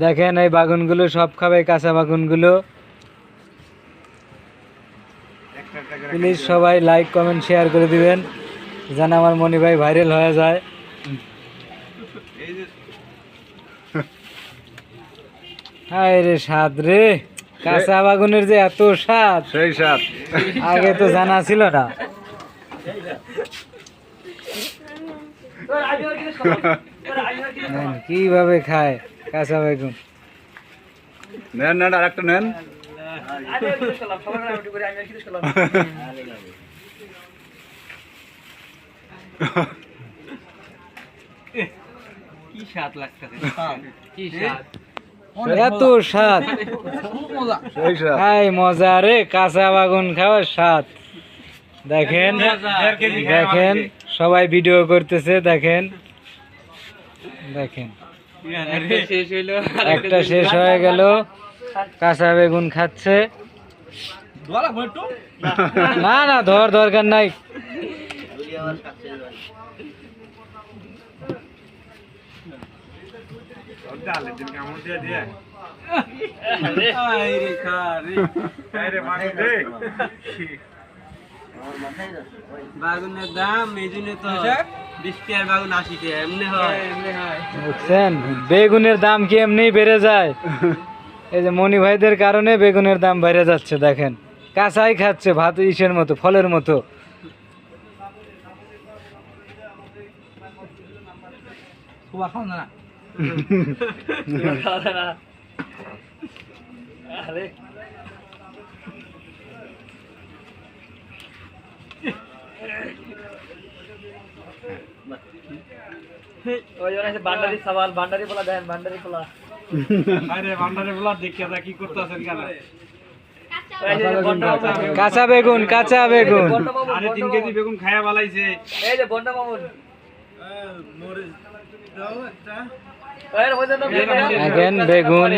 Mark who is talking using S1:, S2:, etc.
S1: দেখেন এই বাগুনগুলো সব খাবে, কাঁচা বাগুনগুলো। প্লিজ সবাই লাইক কমেন্ট শেয়ার করে দিবেন, যেন আমার মনি ভাই ভাইরাল হয়ে যায়। হায় রে স্বাদ রে, কাঁচা বাগুনের যে এত স্বাদ,
S2: সেই স্বাদ
S1: আগে তো জানা ছিল না। কিভাবে খায় কাঁচা বেগুন।
S2: নেন নেন আর একটা নেন।
S3: কি স্বাদ লাগতেছে, কি স্বাদ,
S1: এত স্বাদ,
S2: সেই স্বাদ।
S1: হাই মজা রে, কাঁচা বাগুন খাওয়ার স্বাদ। দেখেন দেখেন সবাই ভিডিও করতেছে, দেখেন দেখেন
S3: শেষ হইলো,
S1: একটা শেষ হয়ে গেল, কাঁচা বেগুন খাচ্ছে। না না ধর দরকার নাই।
S3: বাগুনের দাম এই জন্য তো 20 টাকার বাগুন 80 টাকা, এমনি হয়।
S1: বুঝছেন, বেগুনের দাম কি এমনি বেড়ে যায়? এই যে মনি ভাইদের কারণে বেগুনের দাম বেড়ে যাচ্ছে। দেখেন কাঁচাই খাচ্ছে, ভাত ইসের মতো, ফলের মতো।
S3: বান্ডারি সওয়াল, বান্ডারি পোলা দেন, বান্ডারি পোলা।
S1: কাঁচা বেগুন, কাঁচা বেগুন।
S2: আরে 3 কেজি বেগুন খায়া বালাইছে।
S3: এই যে বন্ডা মামুন,
S1: দেখেন বেগুন।